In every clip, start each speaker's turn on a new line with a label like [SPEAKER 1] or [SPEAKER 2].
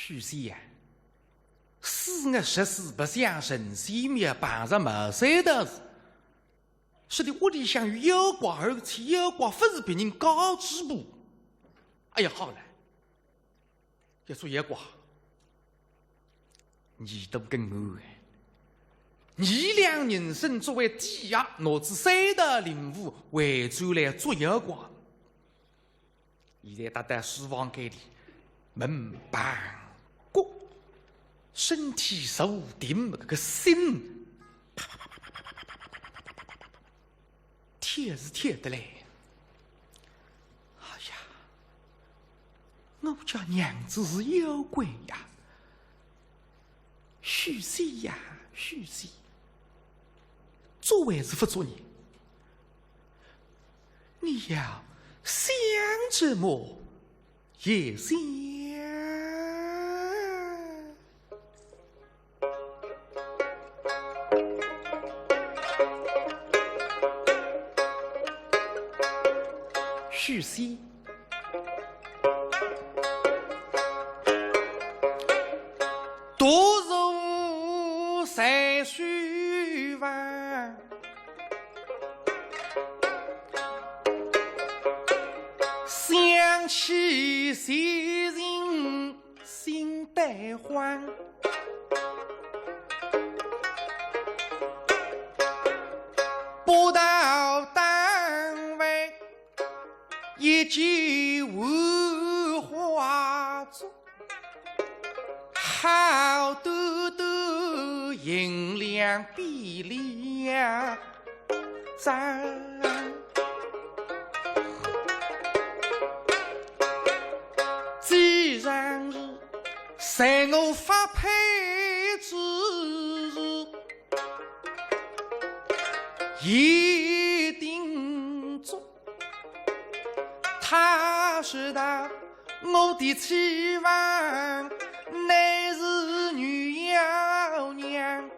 [SPEAKER 1] 许仙呀，死我实是不想神仙灭半日没谁的事。是的，我的想与有寡而妻，有寡不是别人告知不？哎呀，好了，要说有寡，你都跟我哎，你俩人生作为抵押，拿至谁的领悟为主来做有寡。现在大家希望给你门板过，身体受定这个心，铁是铁的嘞。哎呀，我家娘子是有鬼呀！许仙呀，许仙，做还是不做呢？你要想着么？也想。许仙，独入山水湾，想起昔人心悲欢。不到单位一句无话做，好嘟嘟银两比两张。既然是在我发配之日，一定做他知道我的期望，乃是女妖娘。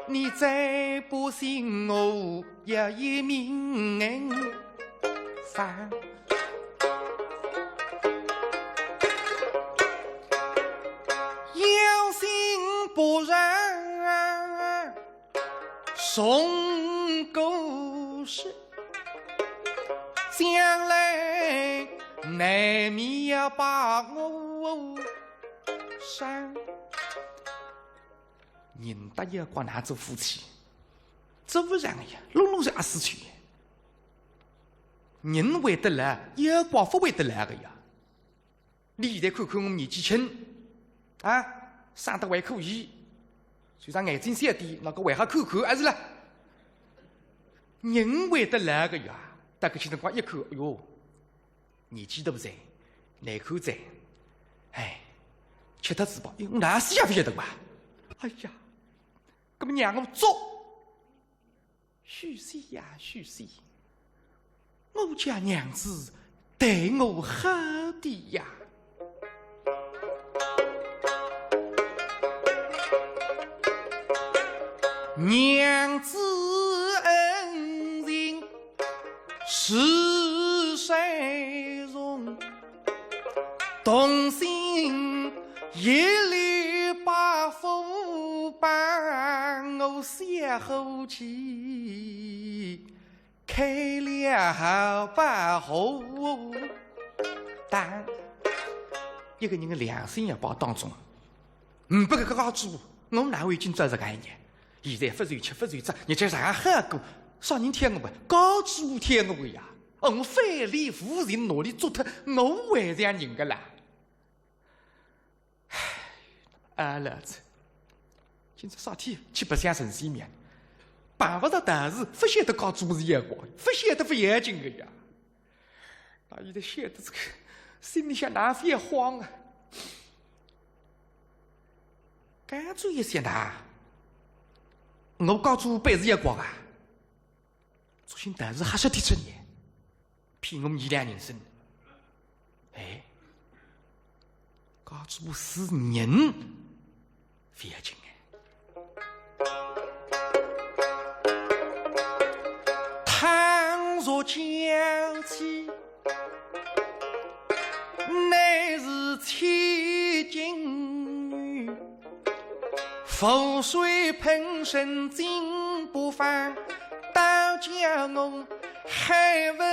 [SPEAKER 1] 你再不信我，也一命犯。要信不然，送狗屎。将来难免要把我伤。人大要管他做夫妻，这不然呀，弄弄是阿死去。人为得来，有寡妇为得来的呀。你现在看看我们年纪轻，啊，生得还可以，虽然眼睛小点，那个还好看看，还是啦。人为得来的呀。大概去辰光一看，哎呦，年纪都不在，难看在，哎，吃他自饱，我哪死也不晓得吧？哎呀，那么让我做，许仙呀许仙，我家娘子对我好的呀。娘子恩人是谁容？动心一力把风帮我写后起，开了把后但一个人的良心要把当中，不给告诉我哪会已经做这个一年？现在不然吃不然吃，你这啥好过？少人听我吧，告知我听我呀！我反力无人努力做他，我为这样人个啦。唉，儿子，今朝啥天去不想神仙面，办不到大事，不晓得告知我是眼光，不晓得不要紧个呀。那现在晓得这个，心里想哪些慌啊？干脆一些呐，我告知我本是眼光啊。做些大事还是提出你，骗我们一两人生。哎，告知我是人，不要紧哎。倘若娇妻，乃是千金覆水喷身金不翻，到家我还问，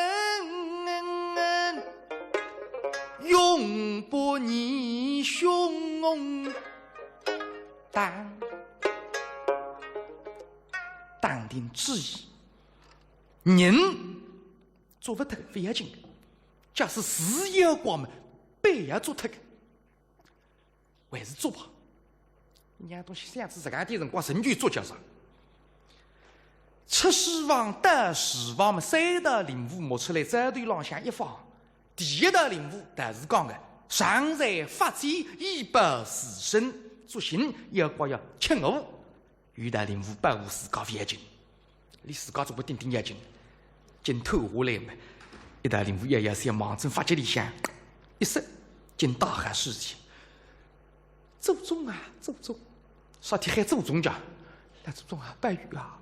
[SPEAKER 1] 永不逆胸淡定之意，人做不脱不要紧，假使事业光明，背也做脱个，还是做吧。人东西想子自家的辰光，神句做叫啥？出希望得希望嘛，三道领悟摸出来，这对浪向一放。第一道领悟，但是讲的上在发展，以保自身，做行要光要吃我。有道领悟，保护自家不要紧，你自家做不定定要紧，紧透下来嘛。一道领悟，要是忙正发觉里向，一说进大海世界，祖宗啊，祖宗！啥天还祖宗家？那祖宗啊，白玉啊！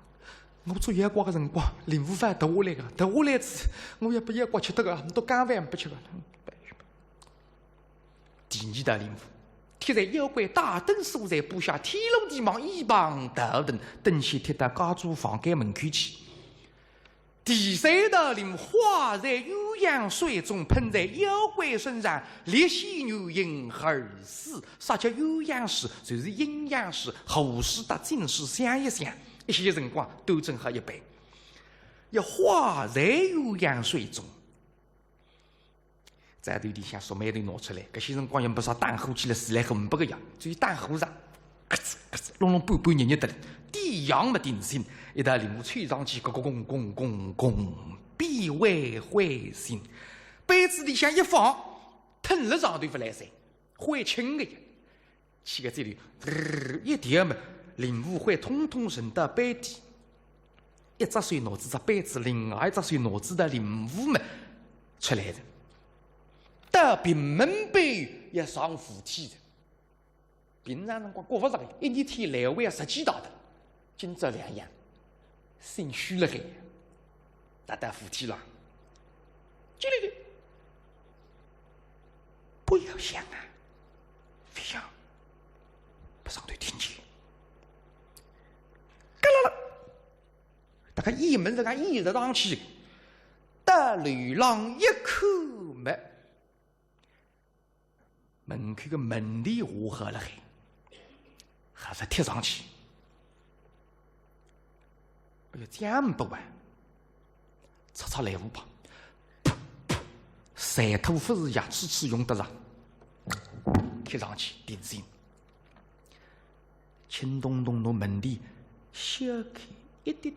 [SPEAKER 1] 我做阳光的辰光，领悟饭投下来个，投下来子，我也不阳光吃得个，很多干饭不吃个。白玉。第二道领悟，贴在妖怪大灯所在布下，天龙地网一旁头灯，灯线贴到家族房间门口去。第三道领悟，花在鸳鸯水中喷在妖怪身上，烈血牛因而死。啥叫鸳鸯水？就是阴阳师、后世的进士想一想，一些辰光都正好一般。要花在鸳鸯水中，在头里向说每头拿出来，搿些辰光也没啥打火起来死来很不个样，至于打火上，咯吱咯吱，隆隆半半热热的，地阳没定心。一道领悟吹上去，咕咕咣咣咣咣，必为会心。杯子里向一放，吞了上头不来噻，会轻的呀。去个这里，一点嘛，领悟会通通沉到杯底。一只水脑子只杯子，另外一只水脑子的领悟嘛出来的。到平门杯也上扶梯的。平常辰光过不上的，一年天来回10几道的，今朝2样。心虚了海，打打扶梯了，这里不要想啊，不想，不上头听见，干了，大概一门这个一直上去，大流浪一口没，门口个门里下好了海，还是贴上去。哎呀，这样不完，擦擦来无吧，晒头不是牙齿齿用得上，贴上去点心，轻咚咚的门里小开一点点，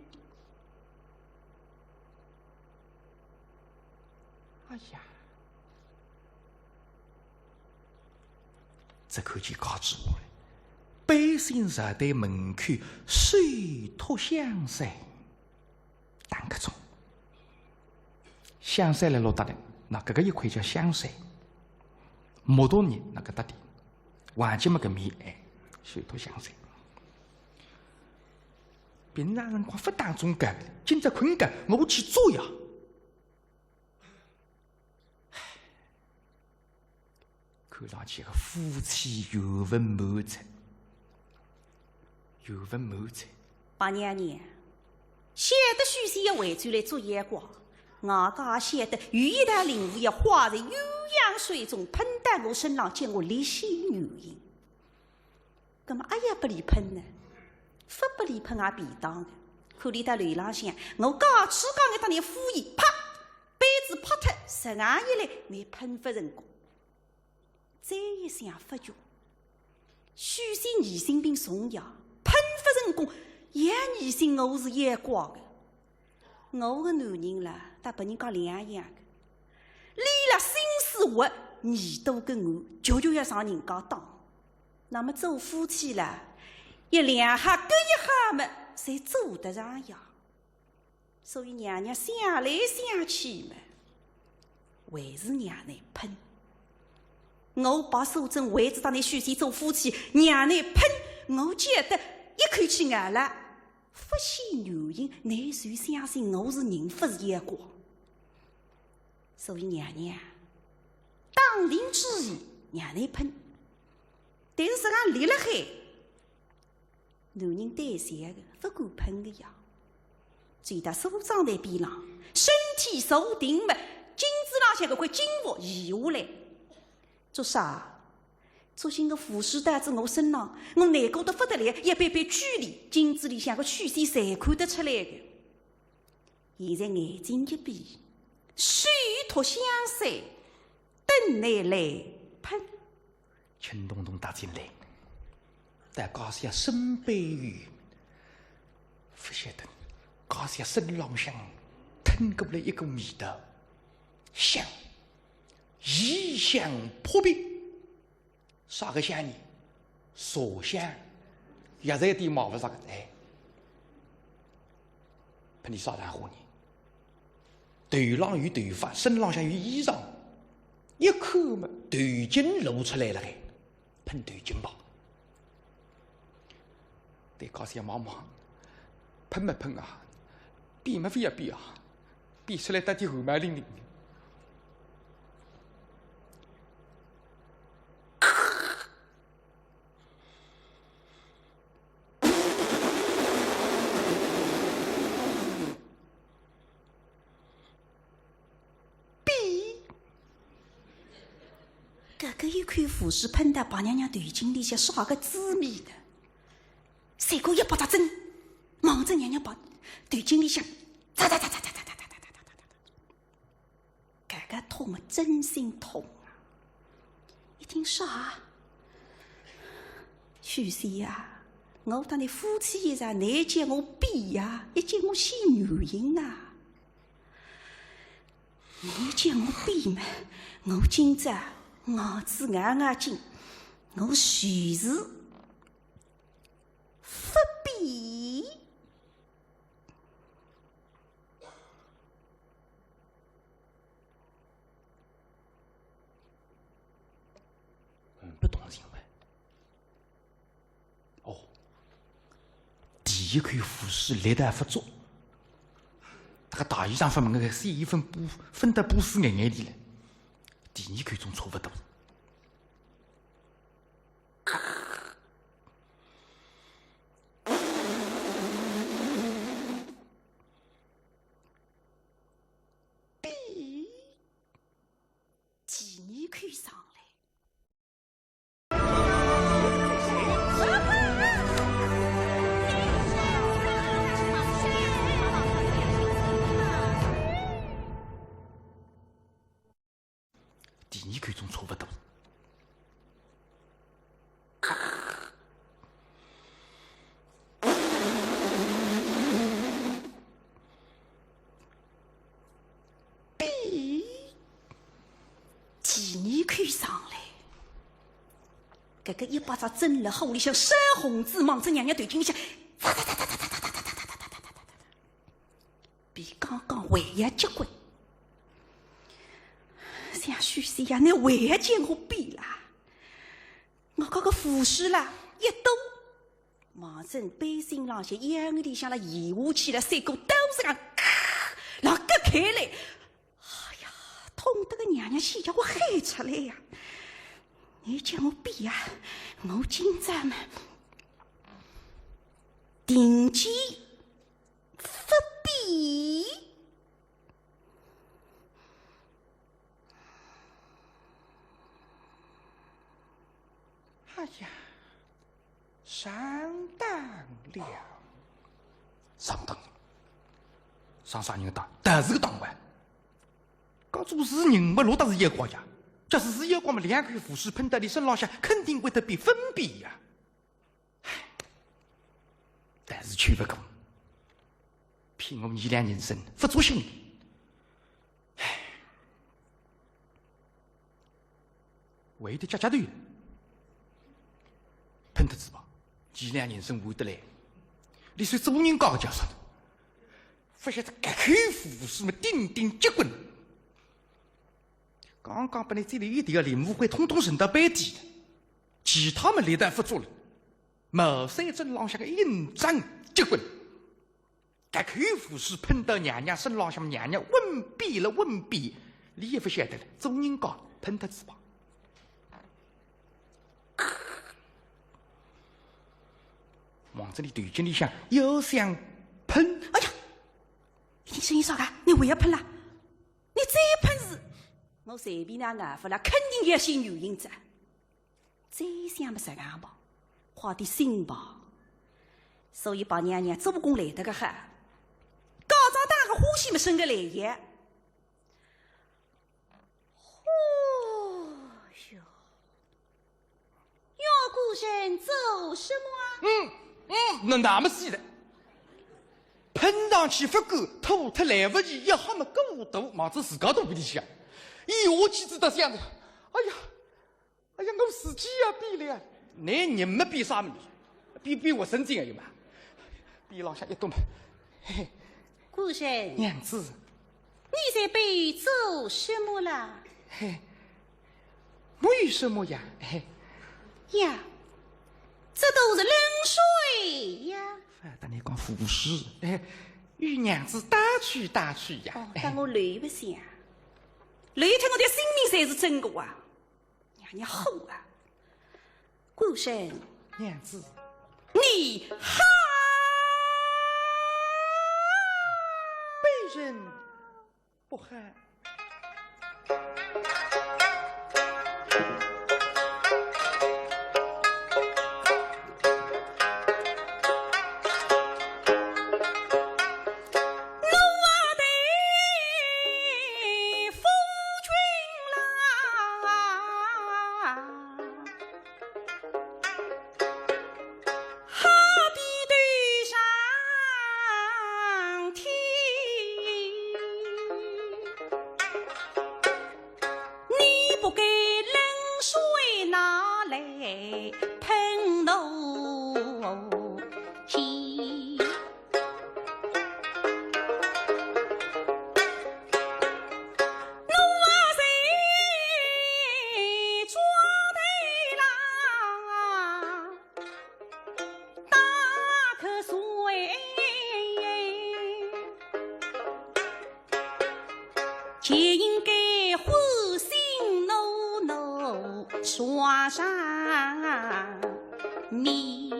[SPEAKER 1] 哎呀，这口气卡住我了。百姓站在门口，水托香山，打个钟。香山来落搭的，那搿个一块叫香山。摩多尼那个搭的，环境么个面哎，水托香山。平常辰光不当中干，今朝困觉，我去做呀。看上去个夫妻有份满足。有份满足。
[SPEAKER 2] 八娘娘，晓得许仙要回转来做阳光，外加晓得有一道领悟要化在鸳鸯水中喷到我身上，叫我烈血牛饮。那么阿也不离喷呢，不不离喷也便当的。看你到楼浪向，我刚去讲一当年敷衍，啪，杯子泼脱，十外一来没喷发成功。再一想发觉，许仙疑心病重呀。喷发成功，也疑心我是阳光的。我个男人啦，搭别人讲两样的，离了心思活，你都跟我就要上人家当。那么做夫妻啦，一两下各一下么，才做得上呀。所以娘娘想来想去嘛，还是娘娘喷。我把素贞为着当你许仙做夫妻，娘娘喷。我觉得一口气硬了，不信牛饮，你谁相信我是人，不是阳光？所以娘娘当庭之意，娘娘喷。但是俺离了海，男人胆小的，不敢碰的呀。走到梳妆台边浪，身体坐定嘛，颈子浪向搿块金服移下来。做啥？作兴个护士戴在我身上，我难过得不得了，一般般距离，镜子里向个曲线侪看得出来的。现在眼睛一闭，手托香腮，等你来喷。
[SPEAKER 1] 秦东东打进来，但高下身背于，不晓得高下身浪向吞过来一股味道，香，异香扑鼻。啥个香呢？茶香，也是一点毛不啥个哎。喷你啥谈话呢？头浪有头发，身浪向有衣裳，一口嘛头巾露出来了哎，喷头巾吧。对高些毛毛，喷没喷啊？比没非要比啊？比出来到底后蛮灵灵。
[SPEAKER 2] 搿一看护士喷到白娘娘头颈里向耍个滋味的，随过一巴掌针，望着娘娘把头颈里向嚓嚓嚓嚓嚓嚓嚓嚓嚓嚓嚓，搿个痛啊，真心痛啊！一听啥？许仙呀，我当你夫妻一场，你叫我比呀，一叫我献原形啊！你叫我比嘛，我今朝牙齿牙牙紧，我随时不比。
[SPEAKER 1] 不懂行为。哦，第一看护士历代不足，那个大衣裳发问个三一分布分得布丝眼眼里了。第二看总差不多。
[SPEAKER 2] 比第二看上来。
[SPEAKER 1] 第二看总差不多。
[SPEAKER 2] 比第二看上来，搿个一巴掌针辣喉里向山红子望着娘娘头颈里向，比刚刚还要结棍。像许仙呀，你为何叫我比啦？我讲个护士啦，一抖，望着杯心浪向眼里向了移下去了，三股都是讲咔，然后割开来，哎呀，痛得个娘娘心叫我喊出来呀！你叫我比呀，我今朝嘛，定计不比。
[SPEAKER 1] 哎呀，上当了！上当！上啥人的当？但是个当官。搞做事人没落得是一光呀，假使是一光嘛，两看护士喷到你身浪向，肯定会得被分辨呀。但是劝不过，骗我2两人生，不足心理。为的家头。喷得子吧，2两人生会得来。你说做人高叫啥的？不晓得搿口护士嘛，顶顶结棍。刚刚把你这里一点领误会，统统升到班底了。其他们历代不做了。毛三针浪向个印章结棍。搿口护士喷到娘娘身浪向，娘娘问弊了问弊，你也不晓得了。做人高喷得子吧。往这里头颈里向又想喷。
[SPEAKER 2] 哎呀，你声音少点，你不要喷了，你再喷是，我随便那外父了，肯定要些女人子。再想不实干吧，花点心吧。所以把娘娘做工来得个很，高长大个呼吸么生个来也。要顾人做什么？
[SPEAKER 1] 那么细的，喷上去不够，吐脱来不及，一哈么更大，忙着自家都不理想。一下气子都想着，哎呀，我自己也比了呀，你们比啥么？比我神经还有嘛？比老下一动嘛，嘿嘿。
[SPEAKER 2] 顾人，
[SPEAKER 1] 娘子，
[SPEAKER 2] 你在被做什么了？
[SPEAKER 1] 嘿，没有什么呀，嘿。
[SPEAKER 2] 呀，这都是冷水呀！
[SPEAKER 1] 当你讲胡事，与娘子打趣打趣呀。
[SPEAKER 2] 哦，但我累不下，累脱我的性命才是真的啊！娘娘好啊，顾生，
[SPEAKER 1] 娘子，
[SPEAKER 2] 你好，
[SPEAKER 1] 被人不害。
[SPEAKER 2] 就应该欢欣怒怒刷上面。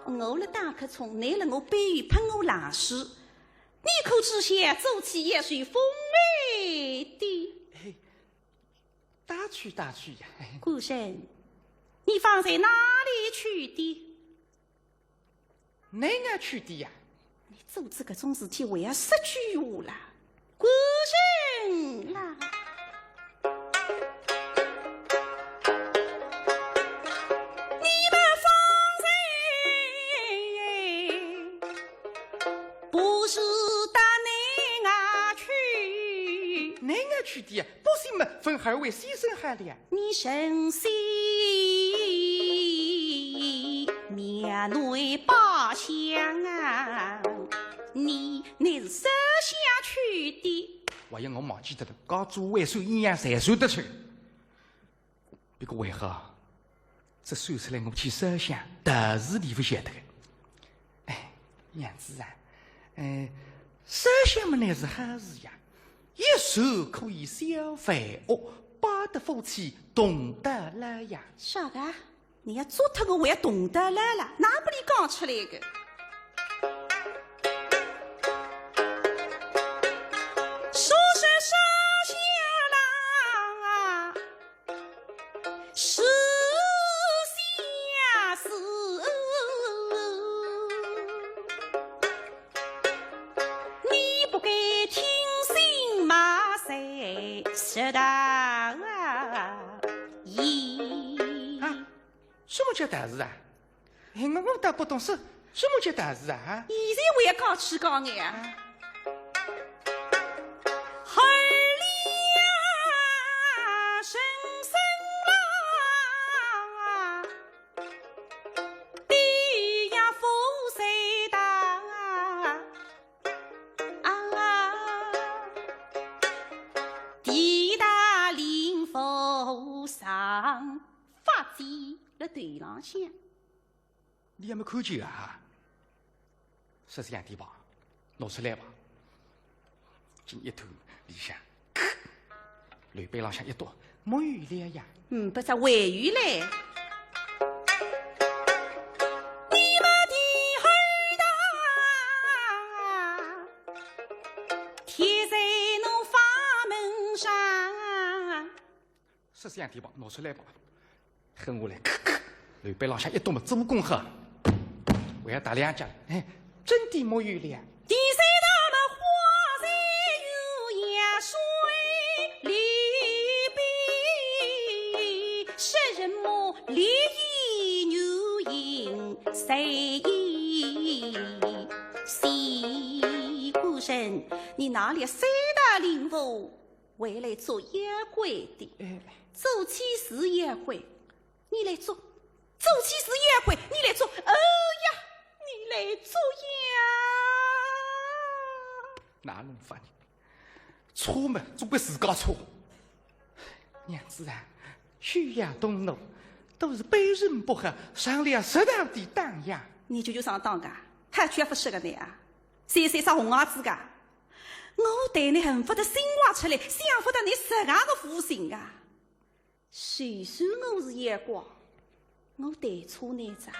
[SPEAKER 2] 我了大客从来了我背喷我老师，你口之下做起也是风美的。
[SPEAKER 1] 打趣打趣呀，
[SPEAKER 2] 顾生，你放在哪里去的？
[SPEAKER 1] 哪个去的呀？
[SPEAKER 2] 你做这个种事体，我要失去我了。顾生啦！你们放在不是到哪啊去？
[SPEAKER 1] 哪个去的呀？不是嘛，分二位牺牲海了呀？
[SPEAKER 2] 你神仙面内八相啊！你乃是手下去的，
[SPEAKER 1] 我要我忘记得了，搞做为首阴阳才算得出。别个为何这算出来我去手下，但是你不晓得的。哎，娘子啊，手下么乃是好事呀，一手可以消费恶，把得夫妻懂得了呀。
[SPEAKER 2] 啥个？你要做他个，我要懂得来了，哪不里讲出来的？知道啊，
[SPEAKER 1] 什么叫大事啊？我倒不懂什么叫大事啊？
[SPEAKER 2] 现在我也讲起讲眼啊。儿俩生生啦，地呀福谁大地大临风上发展了对浪向。
[SPEAKER 1] 你还没看见啊？这是样的吧？拿出来吧。今一头里向，雷背浪向一躲，没有了呀。
[SPEAKER 2] 不是回语嘞。你们
[SPEAKER 1] 摄像提包拿出来吧，恨我来，楼板浪向一动么做功课，我要打两家，哎，真的没有两。
[SPEAKER 2] 第三大门花在有阳水里边，食人魔烈焰牛饮谁西孤神，你哪里三大灵物回来做妖怪的？做起是妖怪，你来做；做起是妖怪，你来做。哦呀，你来做呀！
[SPEAKER 1] 哪能法呢？错嘛，总归自家错。娘子啊，徐亚东路都是被人不和，上了适当的当呀。
[SPEAKER 2] 你就上当噶，还缺不是个你啊？谁啥红伢子噶？我对你恨不得心挖出来，想不得你什么个负心啊！虽说我是阳光，我对错你咋？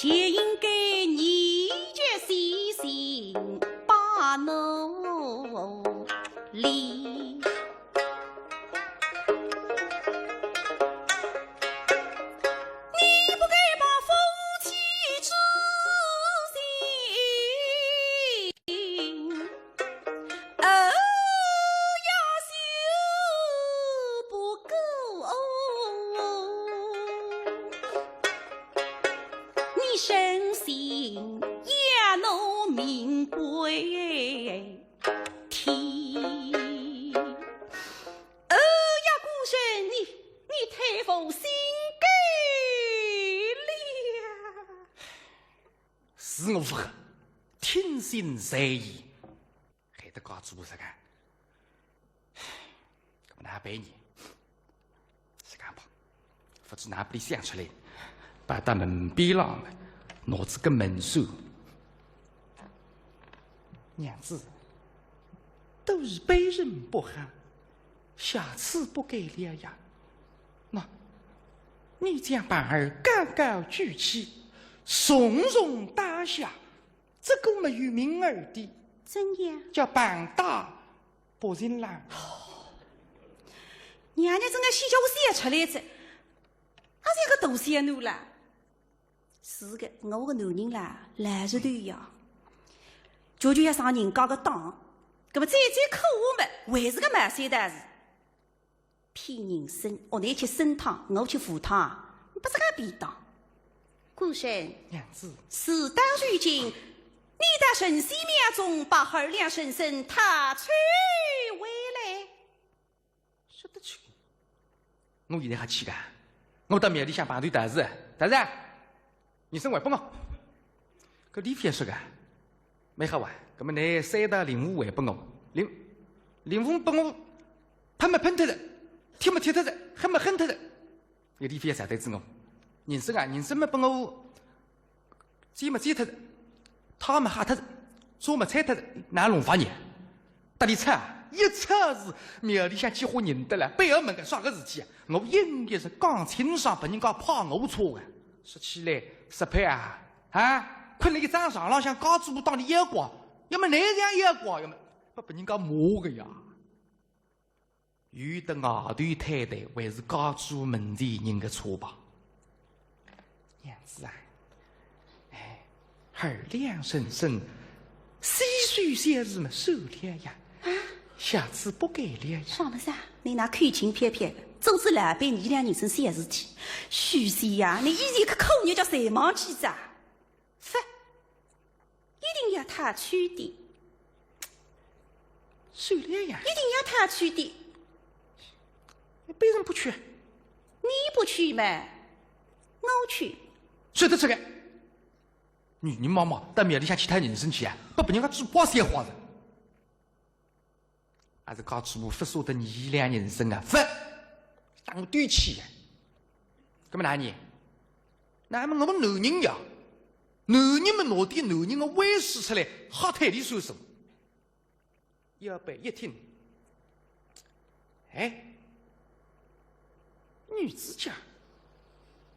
[SPEAKER 2] 也应该你这细心把努力，你不该把夫妻之心哦呀修不够你身心也能明归体。哦呀，孤神，你太负心给了。
[SPEAKER 1] 是我不和，听信谁意，还得搞主这个。那么哪百年？是干吧？不知哪里想出来，把大门边浪了。拿这个门锁，娘子，都是被人不和，下次不给了呀。那，你将板儿高高举起，从容打下，这个没有名儿的，
[SPEAKER 2] 怎样？
[SPEAKER 1] 叫板大不人浪。
[SPEAKER 2] 娘娘正在洗脚洗出来着，还是一个大仙奴啦。是的，我个男人啦，懒着头呀，就要上人家个当，那么再可恶嘛，还是个蛮三大事。骗人参，你去参汤，我去赴汤，不是个便当。孤神，
[SPEAKER 1] 娘子，
[SPEAKER 2] 事到如今，你的神仙庙中把二两神参他取回来，
[SPEAKER 1] 说得去。我现在还去干，我到庙里向办对大事，大事。你生还不我？搿李飞说个，没好哇。搿么你三大灵物还不我？灵物不我，喷没喷脱的，贴没贴脱的，恨没恨脱的。搿李飞啥对子我？人生啊，人生没不我，鸡没鸡脱的，他没吓脱的，猪没踩脱的，哪弄法呢？搭里车一车是庙里向几伙人得了，背后门个啥个事体啊？我应该是刚清爽被人家怕我错的。说起来，石佩啊，困了一张床浪向高主当的妖怪，要么那样妖怪，要么不被人家摸个呀。有的外头太太还是高主门前人的错吧？娘子啊，二两神参，细水些日么收了呀？下次不给了呀？
[SPEAKER 2] 啥么子啊？你那口情撇撇的。总之来被你俩人生三事体，许仙呀，你以前个口肉叫谁忘记着？不，一定要他去的，
[SPEAKER 1] 收了呀？
[SPEAKER 2] 一定要他去的。
[SPEAKER 1] 你为什么不去？
[SPEAKER 2] 你不去嘛，我去。
[SPEAKER 1] 说得出来，女人妈妈到庙里向其他人生去啊，不被人家嘴巴塞花着，还是搞主母不舍得你俩人生啊？不。当我对起呀，干么哪呢？那么我们男人呀，男人们拿点男人的威势出来，好抬里说说。要被一听，哎，女子家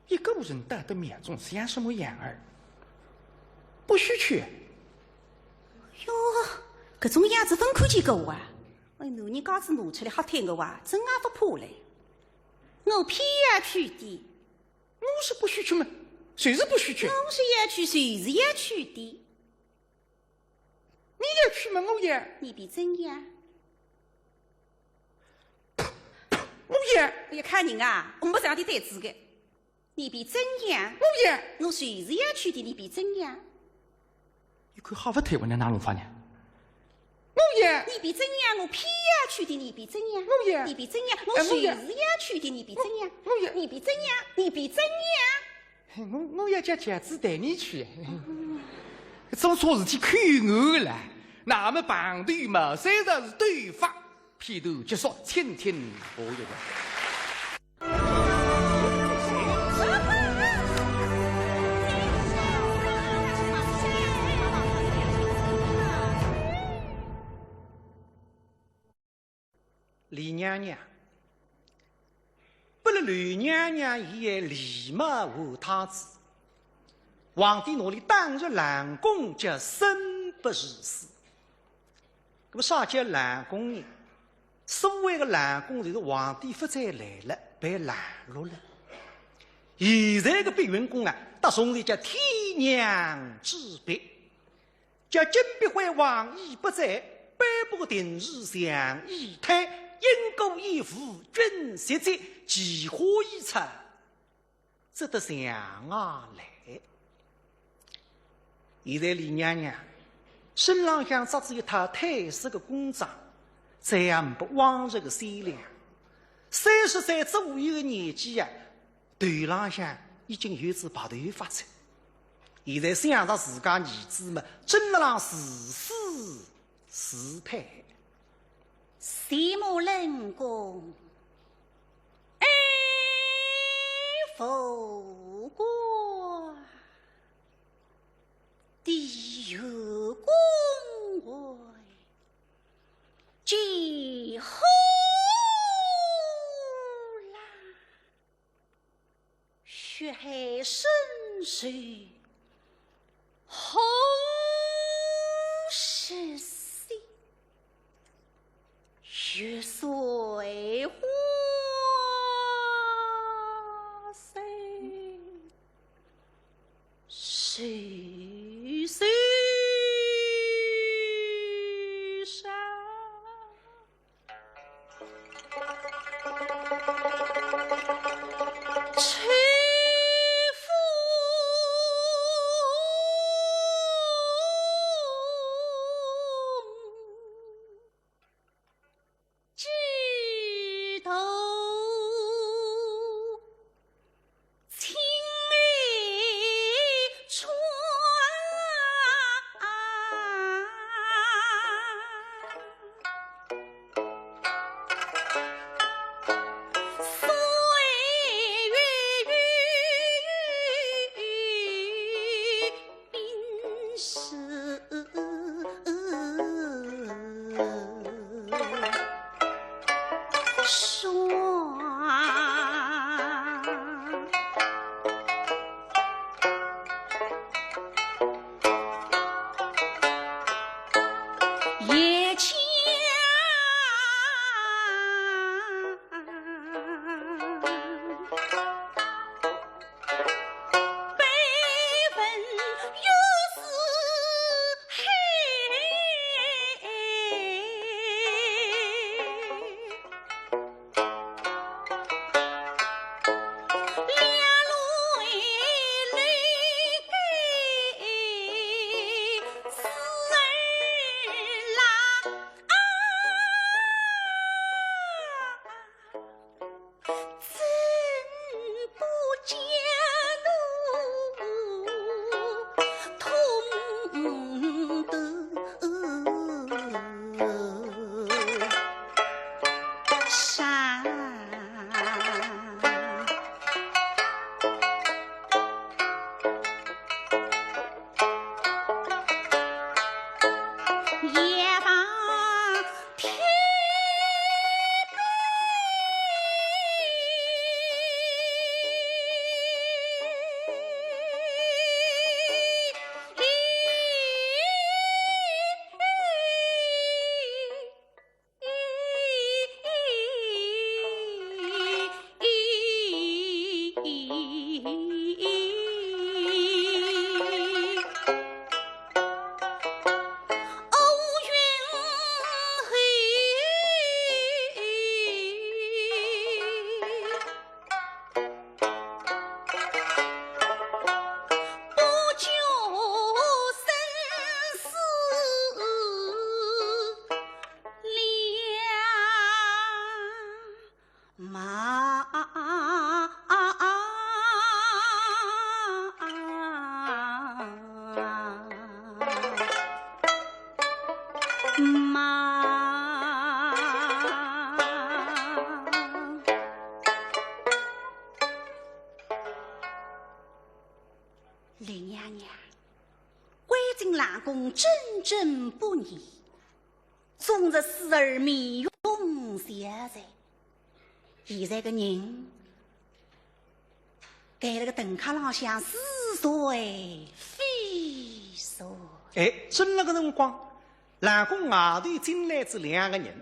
[SPEAKER 1] 一个人带的面中像什么样儿？不许去！
[SPEAKER 2] 哟，搿种样子分看见够啊！哎，男人家子拿出来吓退我啊，真也不怕嘞！我偏要去的。
[SPEAKER 1] 我是不许去嘛，谁是不许去？
[SPEAKER 2] 我是要去，谁是要去的？
[SPEAKER 1] 你要去嘛，我也。
[SPEAKER 2] 你比怎样？
[SPEAKER 1] 我也。
[SPEAKER 2] 我要看人啊，我没这样的胆子的。你比怎样？
[SPEAKER 1] 我也。
[SPEAKER 2] 我随时要去的，你比怎样？
[SPEAKER 1] 你看好不退我那哪弄法呢？我也。
[SPEAKER 2] 你比怎样？我偏要去的，你比怎样？
[SPEAKER 1] 我也。
[SPEAKER 2] 你比怎样？我随时要去的，你比怎样？
[SPEAKER 1] 我也。
[SPEAKER 2] 你比怎样？你比怎样？
[SPEAKER 1] 我要叫茄子带你去。做错事体看我了，那么旁队嘛，虽然是对方，片头结束，听听我有个。
[SPEAKER 3] 李娘娘，不了吕娘娘也立马为太子。皇帝那里当日兰宫叫生不如死。那么啥叫兰宫呢？所谓的兰宫就是皇帝发财来了，被拦落了。现在的碧云宫啊，搭从的叫天娘之别，叫金碧辉王已不在，颁布定日上议推，因公义父君息在，奇花异出，值得上啊来。现在李娘娘身浪向只有一套褪色的宫装，再也不往日的鲜亮。30岁左右的年纪呀，头浪向已经有只白头发出。现在想着自家儿子们真的让自私失态。
[SPEAKER 2] 谢母冷宫，恩福国。地有公会，几后啦，血海深水，红十岁，月水花水。岁岁上，吹风枝头。青梅李娘娘，归进兰宫真正不易，终日死而面容相在。现在个人，在那个灯卡浪向似水非水。
[SPEAKER 3] 哎，正那个辰光，兰宫外头进来这两个人，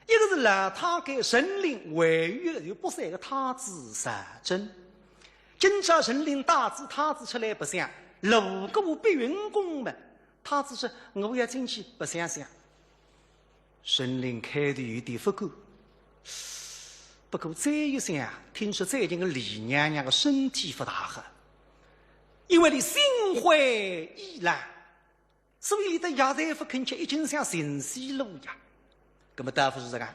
[SPEAKER 3] 一个是老太监神灵位于有不善的太子佘真。今朝神灵大子太子出来白相，路过碧云宫门，太子说：“我要进去白相相。”神灵开头有点不够，不过再一想，听说最近的李娘娘的身体不大好，因为你心灰意冷，所以你的亚大夫恳切已经想寻死路呀。那么大夫是这个。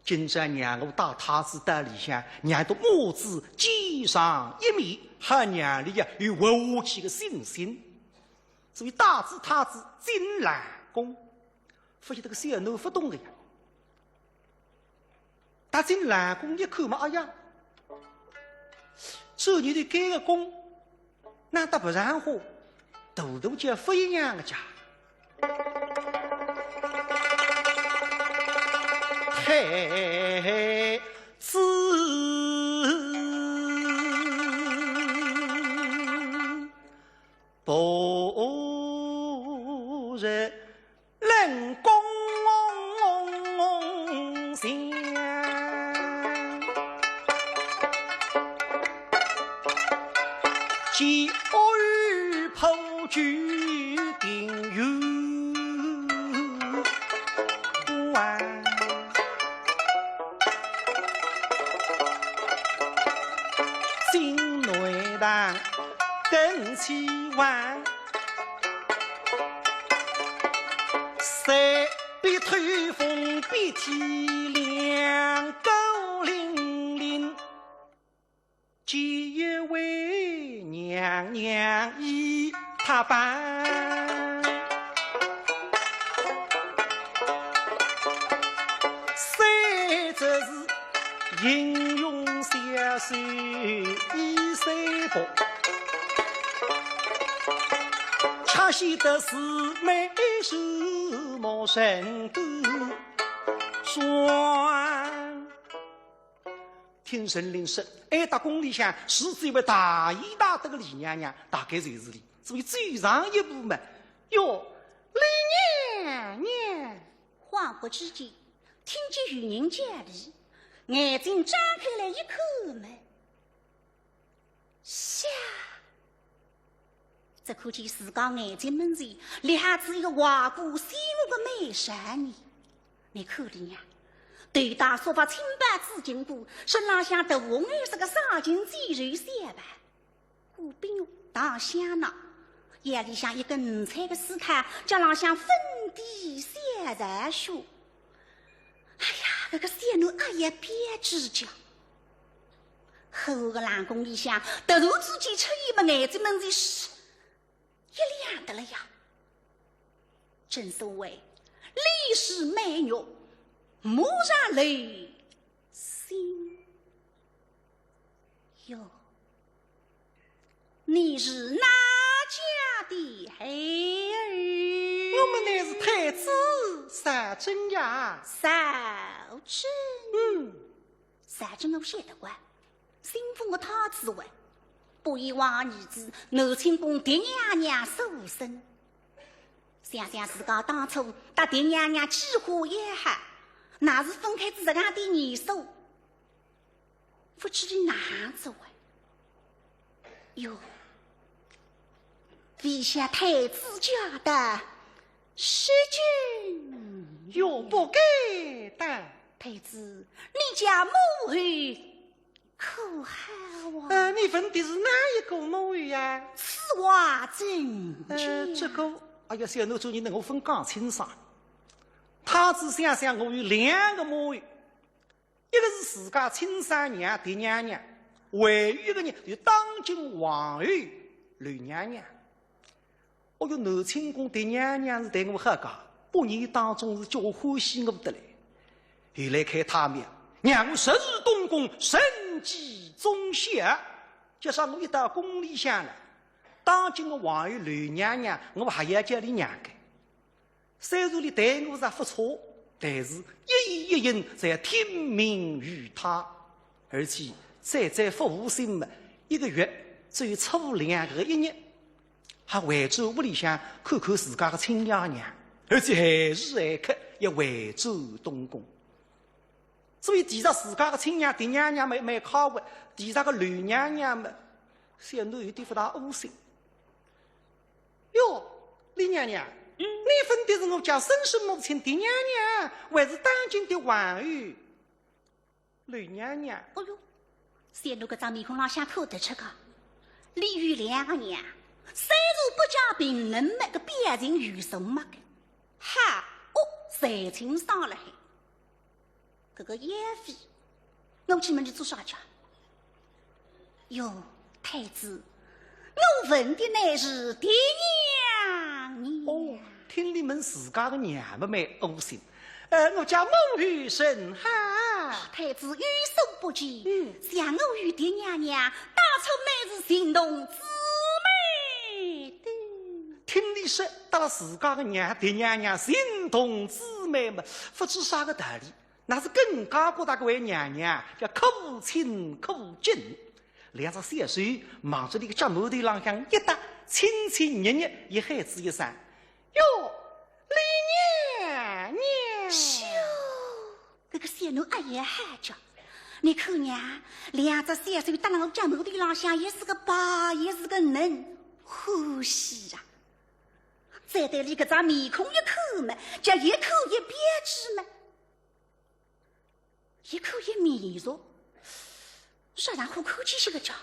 [SPEAKER 3] 今朝让我带太子到里向，让他母子见上一面，和娘里呀有活下去的信心。所以大子太子进兰宫，发现这个小奴不动的呀。他进兰宫一看嘛，哎呀，这你的这个宫，难道不然乎？豆豆叫不一样的家。太子不日冷宫香，今儿破举定有更起晚，三比推风比体亮，高凌凌，几月为娘娘依他办，三则是英勇骁帅一三宝。恰显得是美是莫神都双。听神灵说，挨到宫里向是这位大义大德的李娘娘，大概就是你。所以最上一步嘛，哟，李娘娘。
[SPEAKER 2] 话不之间，听见有人家里，眼睛张开来一看嘛，下。这可见自家眼睛门前立下子一个华贵显目的美少女。你看的呀，对大说法清白紫金骨，身浪向的红儿是个纱巾肌肉线吧，骨柄大香囊，眼里像一个五彩的丝毯，脚浪向粉底线染血。哎呀，这个小奴哎呀别指甲。后个兰宫里向突然之间出现么眼睛门前是一亮的了呀！正所谓历史美玉，蓦然泪心哟。你是哪家的孩儿？
[SPEAKER 3] 我们乃是太子佘真呀。
[SPEAKER 2] 佘真，佘真我晓得过，新封的太子位。不以往儿子南清宫狄娘娘受生，想想自家当初搭狄娘娘几乎也好，那是分开自家的年寿，不知的哪子位？哟，陛下太子家的失君
[SPEAKER 3] 哟，不该的。
[SPEAKER 2] 太子，你家母后可好啊？
[SPEAKER 3] 你问的是哪一个母语呀？
[SPEAKER 2] 此话怎讲？
[SPEAKER 3] 这个，哎呀，小奴主你能够分讲清爽。太子想想，我有两个母语，一个是自家亲生娘狄娘娘，还有一个人就当今皇后刘娘娘。哦哟，南清宫狄娘娘是对我很讲，8年当中是叫我欢喜我得来。后来看他面，让我10日东宫，神机中下，加上我一到宫里向了，当今的皇后刘娘娘，我还要叫你娘家。虽然你对我是不错，但是一言一行在听命于他，而且在服务心嘛，一个月只有初2个1日，还回转屋里向看看自家的亲爷娘，而且还是爱客要回转东宫。所以其实自家的亲娘狄娘娘没考过，其实个刘娘娘嘛，显得有点不大恶心。哟，李娘娘，你分的是我家生身母亲狄娘娘，还是当今的皇后刘娘娘？
[SPEAKER 2] 哦哟，显露个张面孔浪向看得出个，李玉两个娘，虽然不加评论么个表情语声么个，哈哦，才情上了海。这个叶妃，我去问你做啥去？哟，太子，我问的乃是爹娘你。
[SPEAKER 3] 哦，听你们自家的娘们蛮恶心。我家母后甚好。
[SPEAKER 2] 太子语所不及，像我与爹娘娘当初乃是心动姊妹的。
[SPEAKER 3] 听你说到自家的娘爹娘娘心同姊妹嘛，不知啥个道理。那是更加过大个位娘娘叫可亲可敬，两只小手忙着那个家母的浪向一打，亲亲热热，一孩子一声，哟，李娘娘，
[SPEAKER 2] 咻，这个小奴哎呀喊着，你看娘，两只小手打到家母的浪向，也是个白，也是个嫩，欢喜呀、再对你个张面孔一口嘛，叫一口一别致嘛。一口一面熟，啥让虎口气些个叫？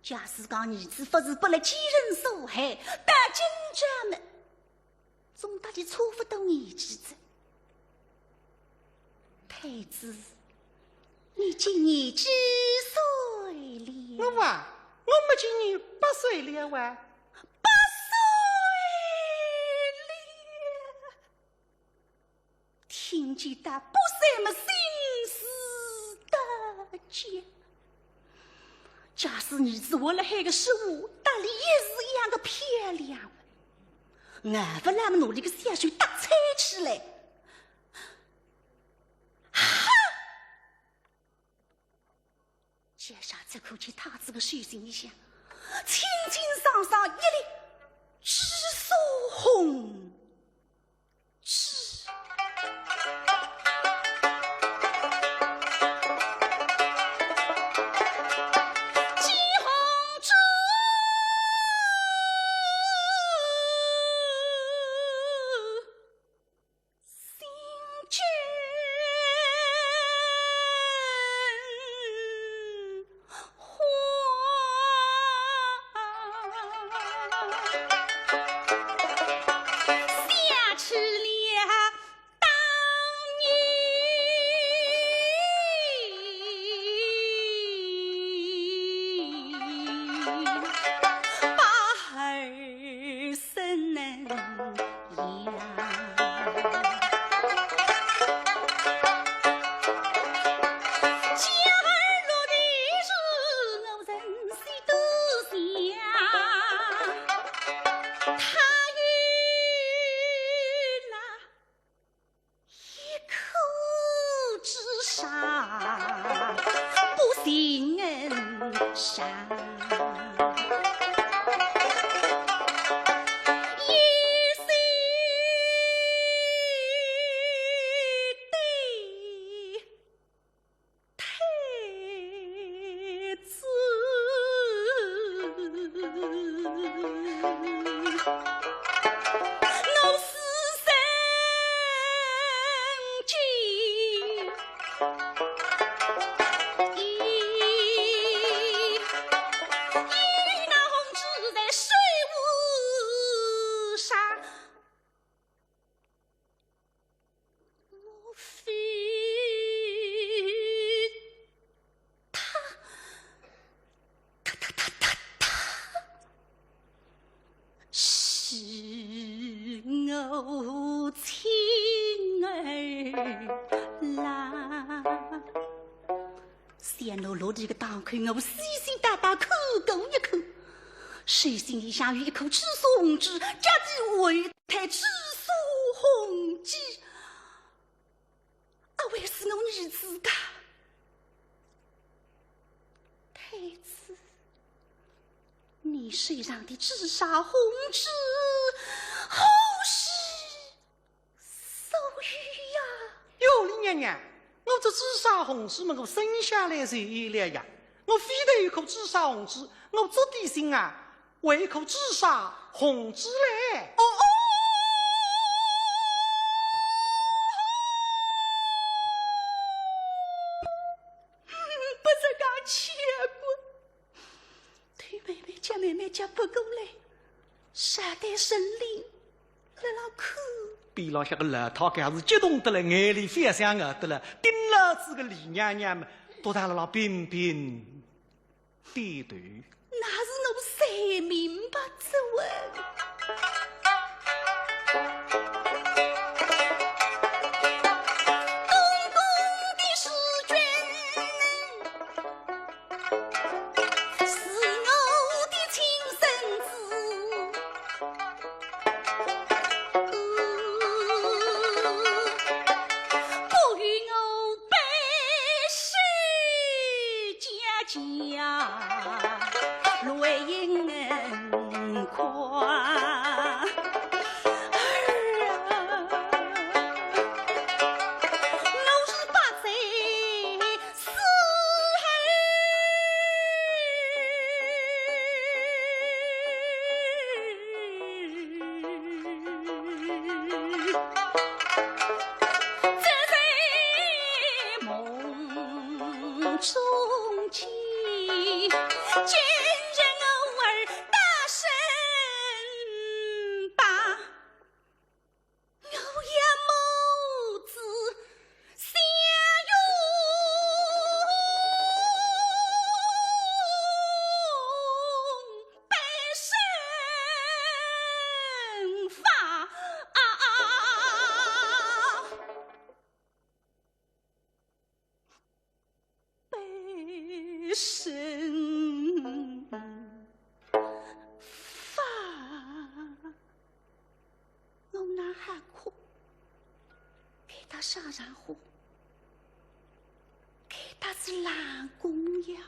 [SPEAKER 2] 假使讲儿子不是不来几人所害，大金家们总大的错不到儿子。太子，你今年几岁了？
[SPEAKER 3] 我啊，我们今年8岁了哇。
[SPEAKER 2] 听见他不什么心思大结，假使儿子为了那个事物，大理也是一样的漂亮，俺不那么努力个小手打踩起来，哈！接上这口气，他这个手心一下，轻轻上上一粒紫苏红枝。啦。想我落地个档口，我细细打打口供一口，谁心里想有一口赤素红汁，家的为太赤素红鸡，为是我儿子家。太子，你身上的紫砂红纸，后世所欲呀！
[SPEAKER 3] 哟，李娘娘，我这紫砂红纸嘛，我生下来就有了呀。我非得有口紫砂红纸，我这的心啊，为一口紫砂红纸嘞。
[SPEAKER 2] 不是讲切过，对妹妹家不过来，啥代神灵来了口。
[SPEAKER 3] 边浪向个老太监是激动得了，眼里翻上耳朵了，盯了这个李娘娘们，都在那频频点头。
[SPEAKER 2] 那是我才明白之问。上火，给他是蓝公呀。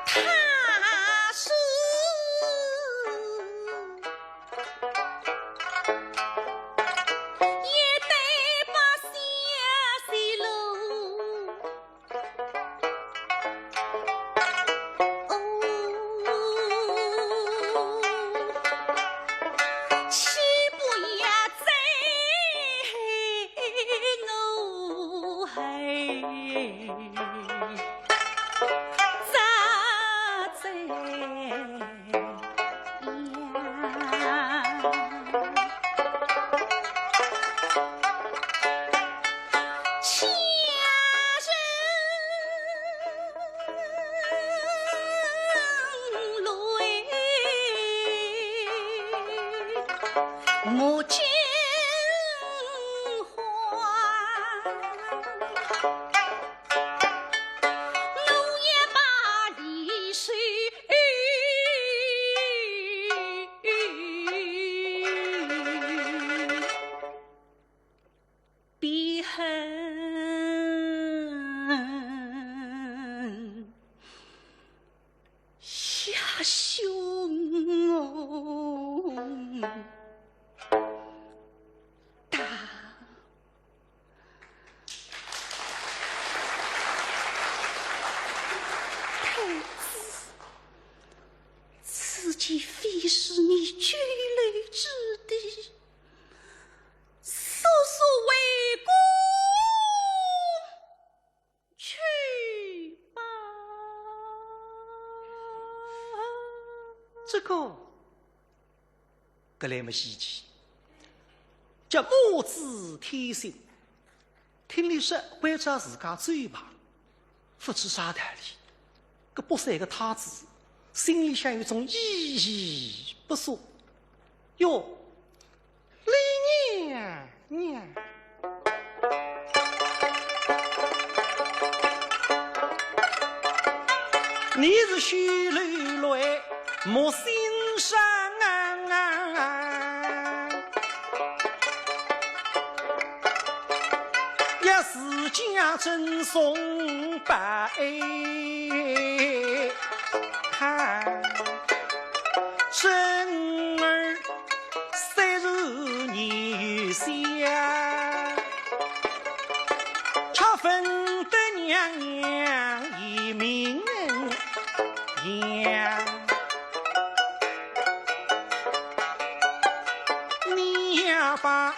[SPEAKER 2] 他是也得把下水喽。我见花，我也把离水比恨下胸哦。自己非是你聚雷之地，速速为公去吧。
[SPEAKER 3] 这个格来么稀奇，叫母子天性。听你说为着自家嘴巴，不知啥道理。搿北山个太子心里向有种依依不舍。哟，李娘娘，你是许楼来莫心上也是家珍送百看生儿三日年下，恰分得娘娘一名样，你呀把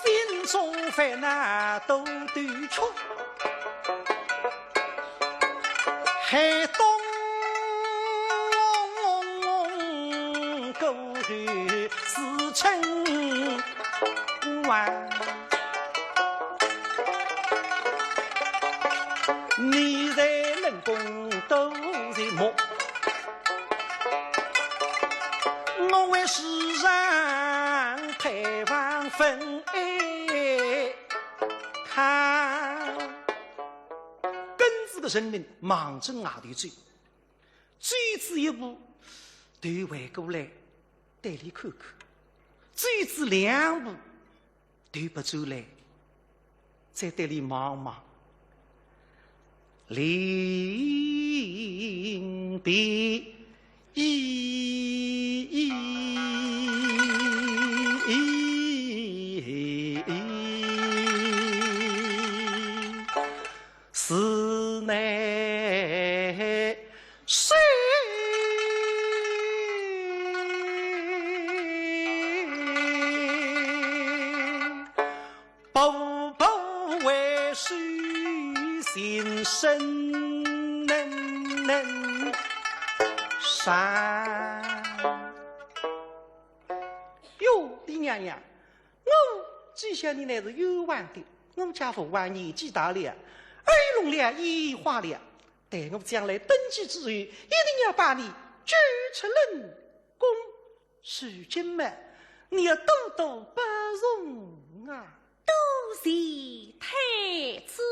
[SPEAKER 3] 心中烦恼都断出，还懂狗头是称完，你在冷宫都在摸，我为世上太王分看根子的人民忙着外头追，追至一步头回过来带里看看，追至两步头不走来再带里望望，临别是乃谁步步为须心生能山。哟，李娘娘，我记下你乃是有望的，我家父王年纪大了，耳聋了，眼花了，待我将来登基之后，一定要把你举出冷宫。如今嘛，你要多多包容啊！
[SPEAKER 2] 多谢太子。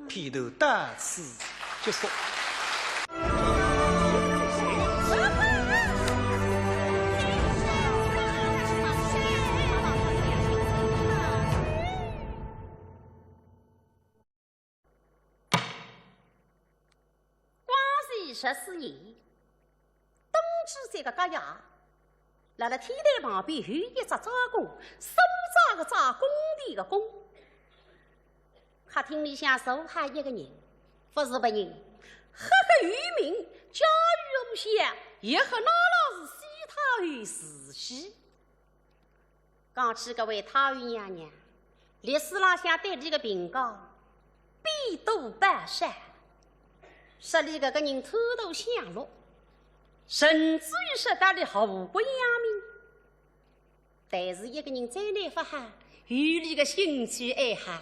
[SPEAKER 3] 披头大此就说。
[SPEAKER 2] 14夜，冬至这个家呀，辣辣天台旁边有一只杂工，手扎个扎，工地个工。客厅里向坐下一个人，不是别人，赫赫有名，家喻户晓，也和姥姥是西太尉慈禧。讲起这位太尉娘娘，历史浪向对这个评价比多半善，说里个人偷偷享乐，甚至于说他的后国扬名。但是一个人再难发哈，有里个兴趣爱好。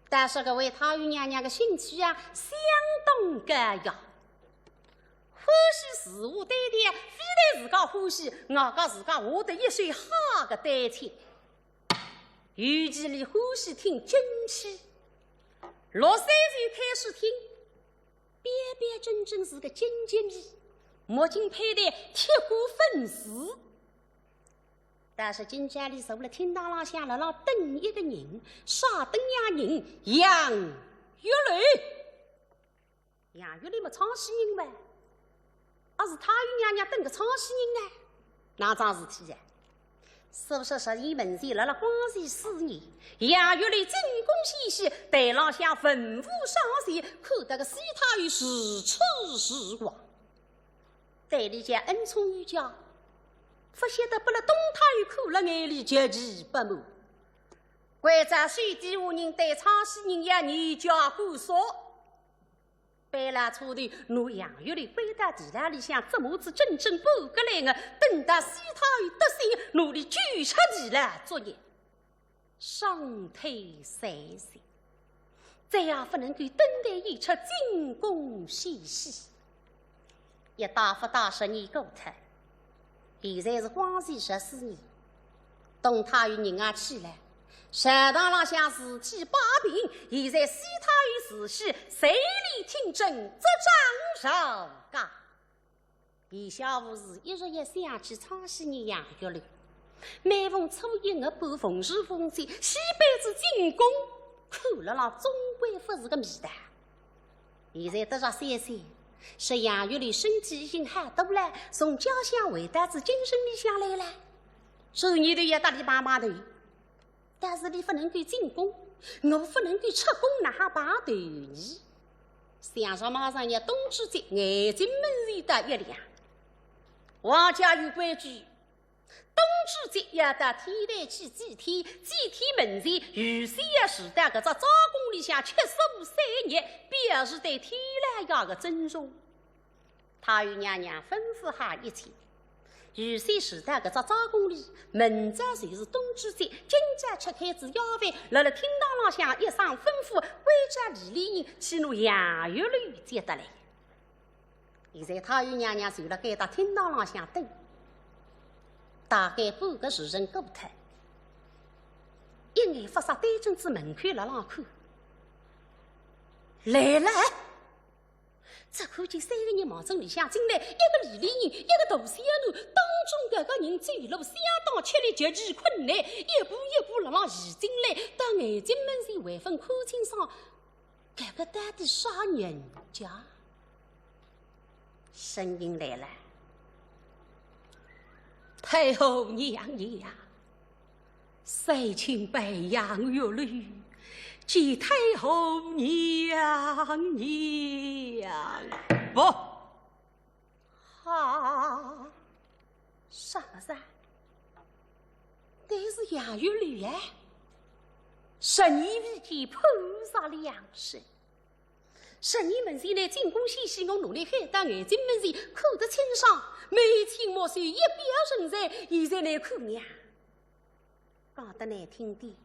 [SPEAKER 2] 但是这位太尉娘娘的兴趣啊，相当高雅，欢喜事物对待，非但自家欢喜，外加自家获得一手好的单亲。尤其里欢喜听京戏，6、3岁开始听，边边真真是个京剧迷，目镜佩戴，铁骨粉丝。但是金家里坐了厅堂浪向了等一个人，啥等呀人？杨玉雷。杨玉雷么唱戏人呗？而是太尉娘娘等个唱戏人呢？哪桩事体呀？是不是11门前了光绪4年，杨玉雷进宫戏戏，台浪向吩咐上前，看得个西太尉时出时光，台里讲恩宠有加。不晓得不了东太尉看了眼里极其不满，怪在水底下人对唱戏人也年家过少。搬来车头，拿杨玉雷背到地牢里向，这么子整整半个来个，等到西太尉得胜，努力举出地牢作业，上推3岁，再也不能够登台演出进宫戏戏，一打发大10年过脱。现在是光绪14年，东太尉人啊起来，禅堂浪向事体摆平。现在西太尉慈禧随礼听政，执掌朝纲。以下无事，一日夜想起昌熙人杨玉雷，每逢初一我半逢时风节，西辈子进宫，看了总归不是个谜团。现在得着3岁。是杨玉雷身体已经好多了，从家乡回到至精神里向来了。手里头也打理帮忙头，但是你不能够进宫，我不能够出宫拿把头你。想上马上要冬至节，眼睛闷热的一亮。王家有规矩，冬至节要到天台去祭天，祭天门前预先要是到搿只灶宫里向吃素3日，表示对天来爷的尊重。太尉娘娘吩咐下一切，预先是到搿只灶宫里，明早就是冬至节，今朝吃开子要饭，辣辣厅堂浪向一声吩咐，归家里里人去拿杨玉雷接得来。现在太尉娘娘就辣盖到厅堂浪向等。大概半个时辰过脱，一眼发射对准子门口辣浪看，来了！只看见3个人往镇里向进来，一个李里人，一个大小奴，当中搿个人走路相当吃力，极其困难，一步一步辣浪移进来，到眼睛门前还分看清爽，搿个到底啥人家？声音来了。太后娘娘，谁请拜杨玉雷见太后娘娘？不，好，啥子啊？但是杨玉雷呀，12位天菩萨良心。12门前来进宫戏戏，我努力喊到眼睛门前看得清爽，眉清目秀，一表人才。现在来看娘，讲得难听点，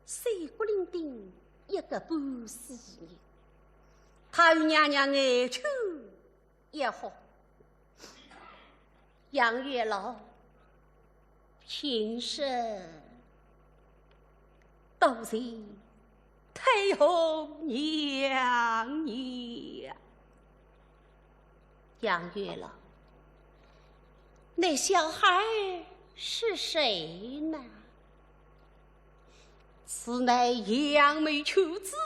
[SPEAKER 2] 水骨伶仃一个半死人。太尉娘娘眼球也好，杨月老平生多谢太后娘娘。杨月老，那小孩是谁呢？此乃杨梅求子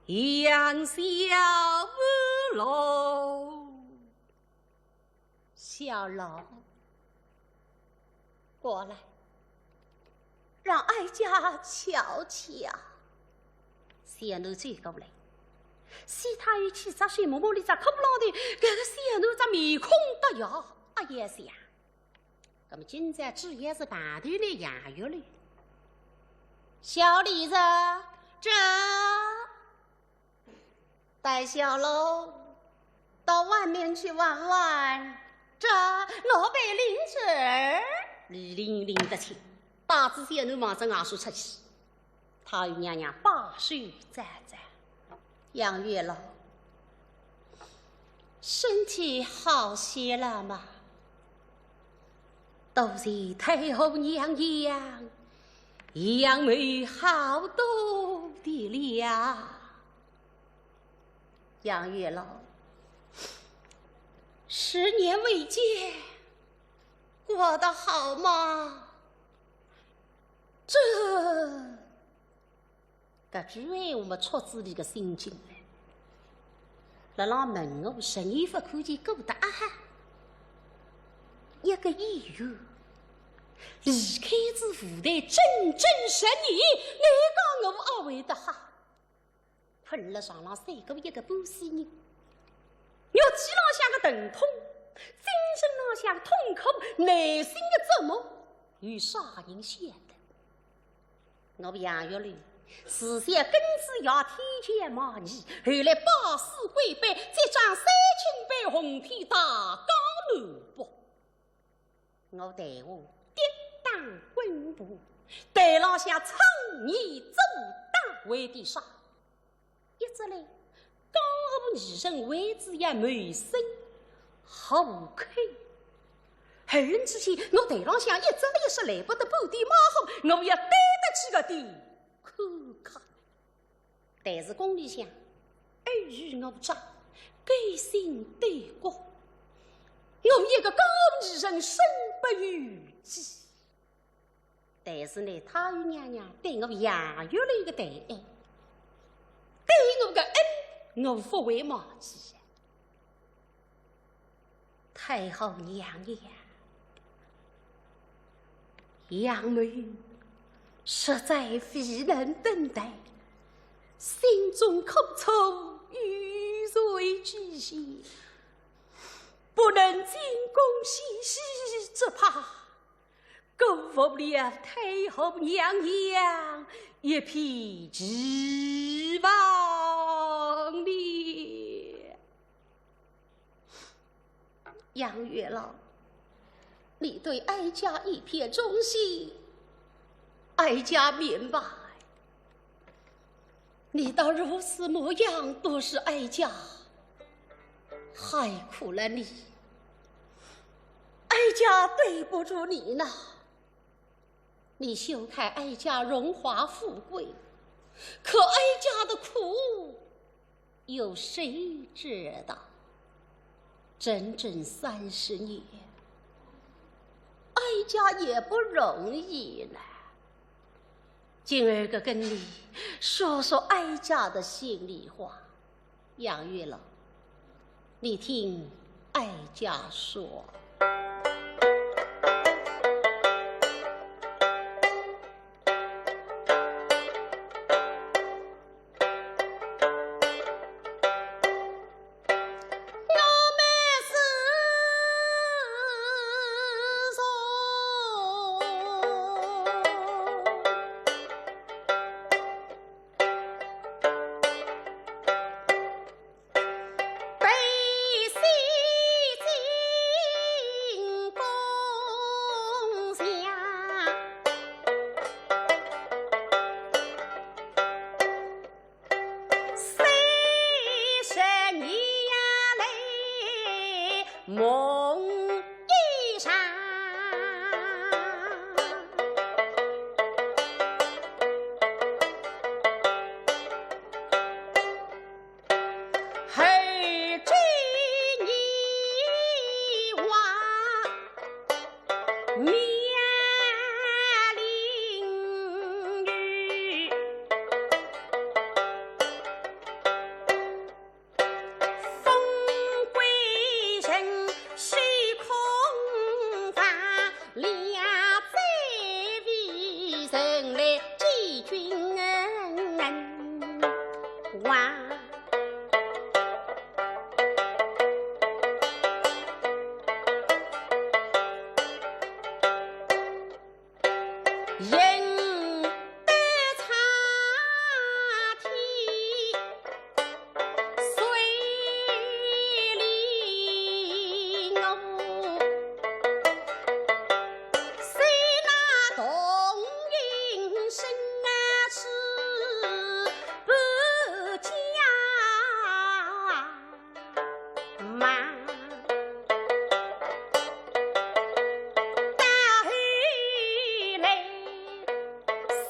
[SPEAKER 2] 杨小楼。小楼，过来，让哀家瞧瞧。小奴追过来，西他与气质水摸摸里只可不啷的，这个小奴这面孔得要啊也是呀。那么今在只也是半途的洋月里，小李子这带小楼到外面去玩玩，这老北林子儿伶伶得清，大子小奴忙着牙书出去，他与娘娘把手沾沾。杨月老，身体好些了吗？都是太后娘娘杨梅好多的了。杨月老，10年未见，过得好吗？搿句闲话嘛，出自你个心境嘞。辣辣门后10年不看见过得啊哈，一个演员离开自舞台整整10年，你讲我阿为得好？喷了上浪3个一个半死人，肉体浪向个疼痛，精神浪向痛苦，内心的折磨，与啥人晓得？我杨月莲事先根子要天前骂你，后来八思归败，再将3清杯红天大江乱卜。我待我跌宕滚步，台浪向称你做当为的啥？一直来刚好女人为之也满身好看。后人之前，我台浪向一直也是来不得半点马虎，我要对得起个的看看。但是宫里向尔虞我诈，改心对国，我一个高女人身不由己。但是呢，他与娘娘对我杨月了一个待爱，对我个恩，我不会忘记。太后娘娘，杨梅实在非能等待，心中苦楚欲随俱现，不能进宫细细，只怕辜负了太后娘娘一片期望哩。杨月老，你对哀家一片忠心，哀家明白。你到如此模样，都是哀家害苦了你，哀家对不住你呢。你休看哀家荣华富贵，可哀家的苦，有谁知道？整整30年，哀家也不容易呢。今儿个跟你说说哀家的心里话，杨月老，你听哀家说。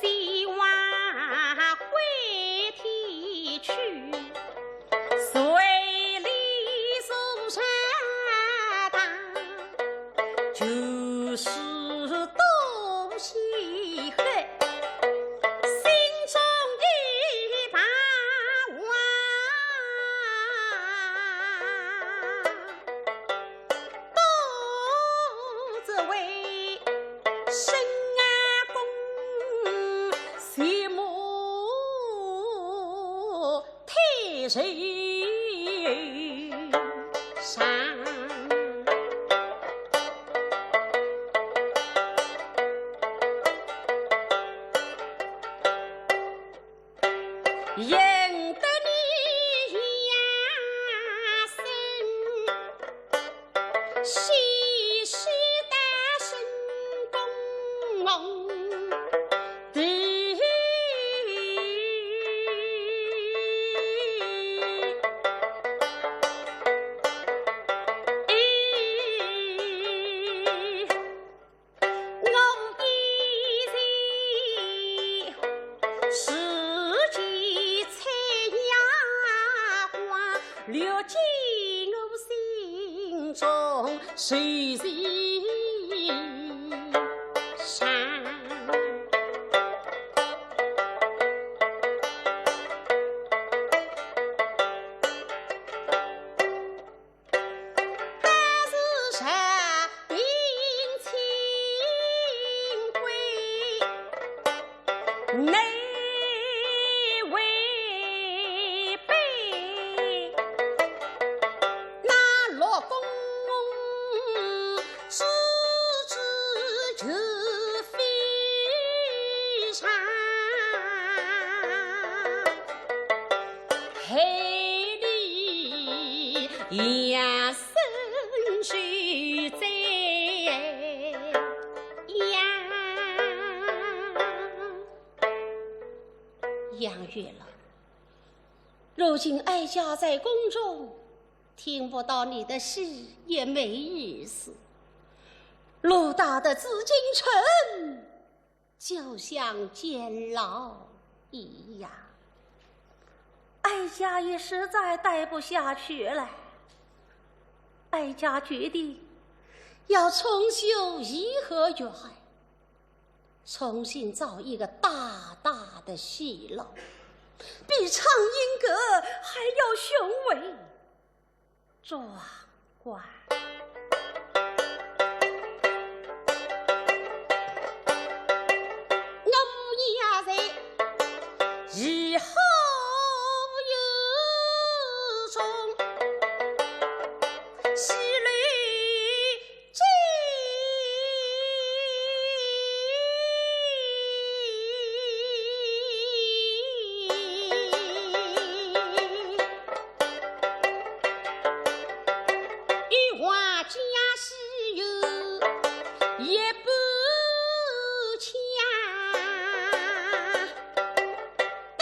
[SPEAKER 2] 希望回天去，水里送山大，就是东西黑，心中一把war都只为生啊公，羡慕太岁上。认得你呀生，西施大神公的我一人世间采呀花，流进我心中谁人伤？但是啥定情归，内为备，那老公自知就非常，海里呀生水在呀。杨月了，如今哀家在宫中，听不到你的事也没意思。陆大的紫禁城就像监牢一样，哀家也实在待不下去了。哀家决定要重修颐和园，重新造一个大大的戏楼，比畅音阁还要雄伟壮观。我也在以后有种戏里真一话家事有也不强，但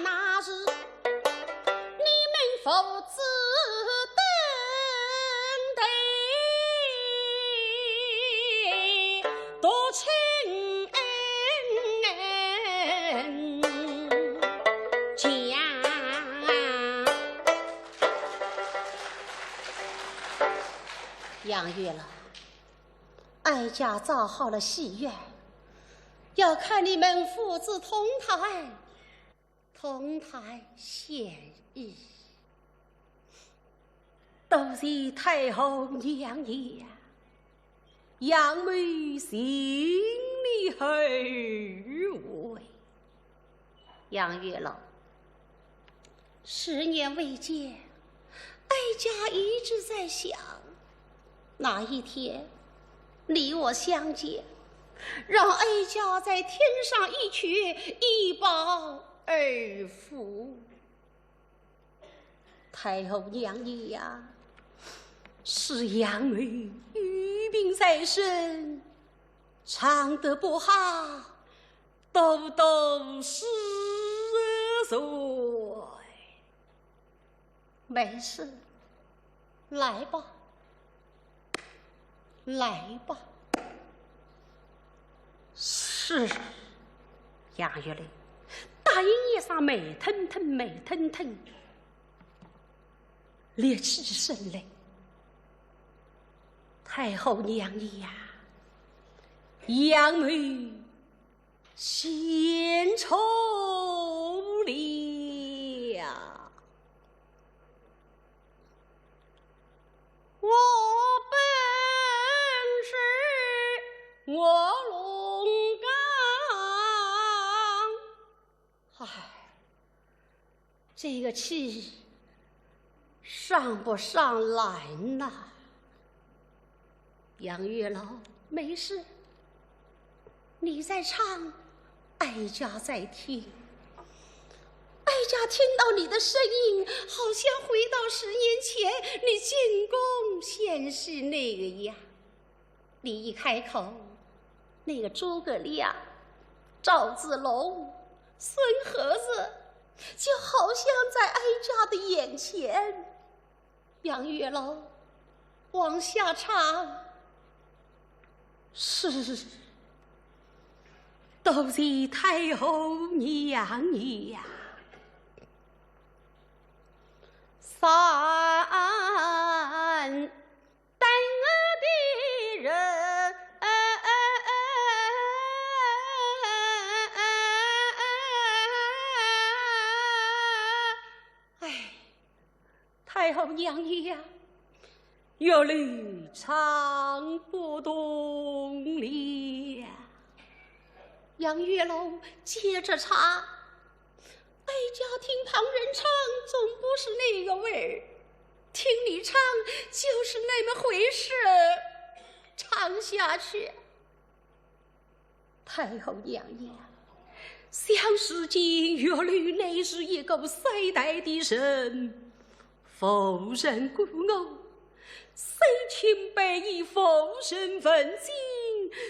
[SPEAKER 2] 那是你们父子登台多情讲。杨月了，哀家造好了戏院，要看你们父子同台献艺。都是太后娘爷，杨梅心里后悔。杨月了，10年未见，哀家一直在想，哪一天你我相见，让哀家在天上一曲一报二福。太后娘爷呀，是杨梅余病在身，唱得不好，都是罪。没事，来吧，来吧。是
[SPEAKER 4] 杨玉兰，大营业上美腾腾，美腾腾，立起身来。太后娘爷呀，杨梅献丑了，我本是我龙岗，这个气上不上来呐？杨月老，没事，你在唱，哀家在听。哀家听到你的声音，好像回到10年前你进宫献世那个样。你一开口，那个诸葛亮、赵子龙、孙和子，就好像在哀家的眼前。杨月老，往下唱。是，都是太后娘呀，三等的人，哎，太后娘呀，有理唱不动了。杨月楼接着唱，哀家听旁人唱总不是那个味儿，听你唱就是那么回事，唱下去。太后娘呀，想是今月里乃是一个世代的人，夫人故我谁清白以夫人问津，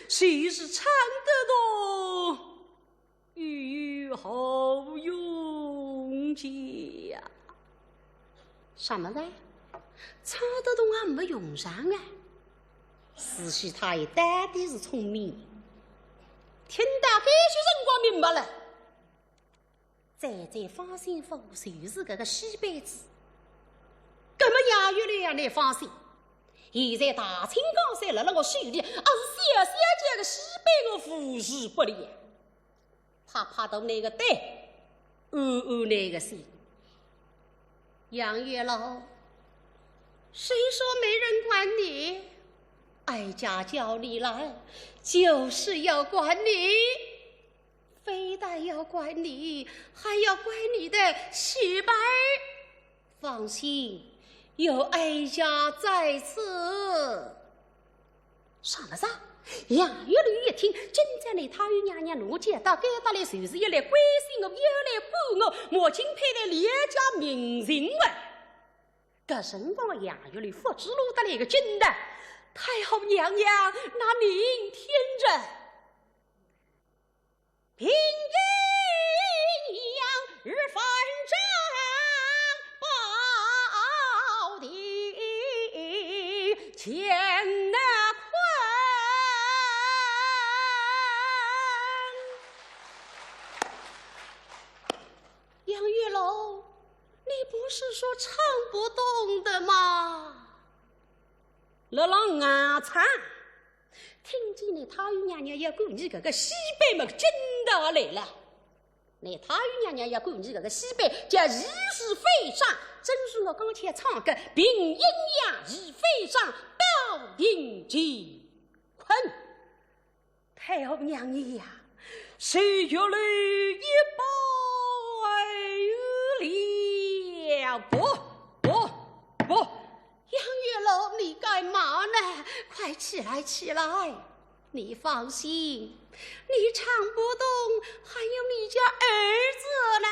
[SPEAKER 4] 谁是唱得动与后永结？什么呢？唱得动还没用上啊！思绪他也单的是聪明，听到这些人光明白了。再放心夫就是这个西北子，那么杨玉莲来放心。现在大清江山了我手里，是小小姐的西北的服侍不了，怕到那个对，那个心。杨月老，谁说没人管你？哀家叫你来，就是要管你，非但要管你，还要管你的媳妇儿。放心。有哀家在此，上了上。杨玉莲一听，今在那太尉娘娘怒接到该到来，就是一来关心我，又来保我，莫今配来连家名人问。这辰光杨玉莲不知路得来个真的，太后娘娘，那您听着，平阴阳日反正。前那坤，杨月楼，你不是说唱不动的吗？了郎啊唱，听见你太尉娘娘要管你这个西北么真的来了。你太尉娘娘要管你这个西北叫义是非上，正是我刚才唱个平阴阳义非上。定金坤，太后娘爷呀，谁有了一百了？不，杨月楼，你干嘛呢？快起来，起来！你放心，你唱不动，还有你家儿子呢。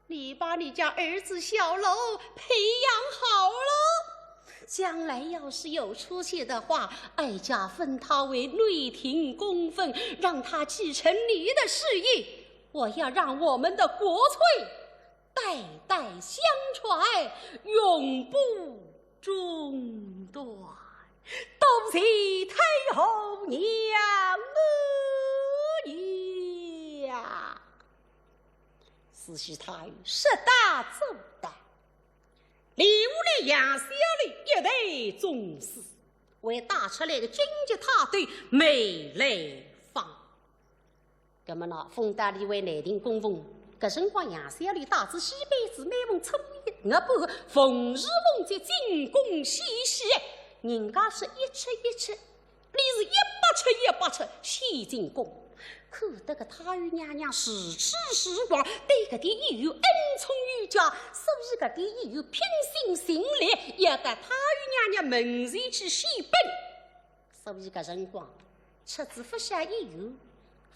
[SPEAKER 4] 你把你家儿子小楼培养好了。将来要是有出息的话，哀家封他为内廷公分，让他继承你的事业。我要让我们的国粹代代相传，永不中断。多谢太后娘呀！慈禧太后识大做大，礼物来杨小丽一代宗师，为带出来的军机塔队美来访。那么呢，封大里为内廷供奉，搿辰光杨小丽带着西辈子每逢初一，我不逢日逢节进贡献喜，人家是一吃一吃，你是100吃献进贡。可得个太后娘娘时吃时光，对搿点议员恩宠有加，所以搿点议员拼心尽力，要得太后娘娘门前去献本。所以搿辰光，车子不下议员，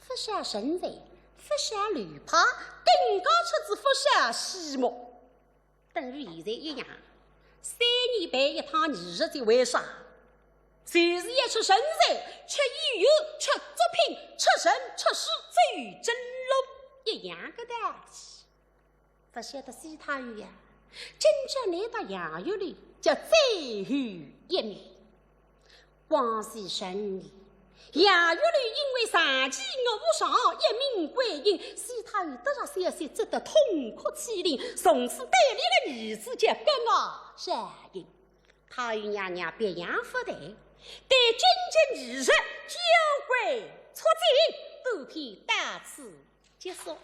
[SPEAKER 4] 不下神才，不下吕派，更加车子不下西木，等于现在一样。3年办一趟仪式，就为啥？就是要吃神菜，吃鱼油，吃作品，吃神，吃诗，最真路一样的大气。不晓得西太后呀，真正来到杨玉里，叫最后一面。光绪10年，杨玉里因为长期饿不上，一命归阴，西太后得上消息，只得痛哭凄怜，从此带领了儿子叫跟我上映。太后娘娘别样不谈。对军机仪式交归出境，本片到此结束。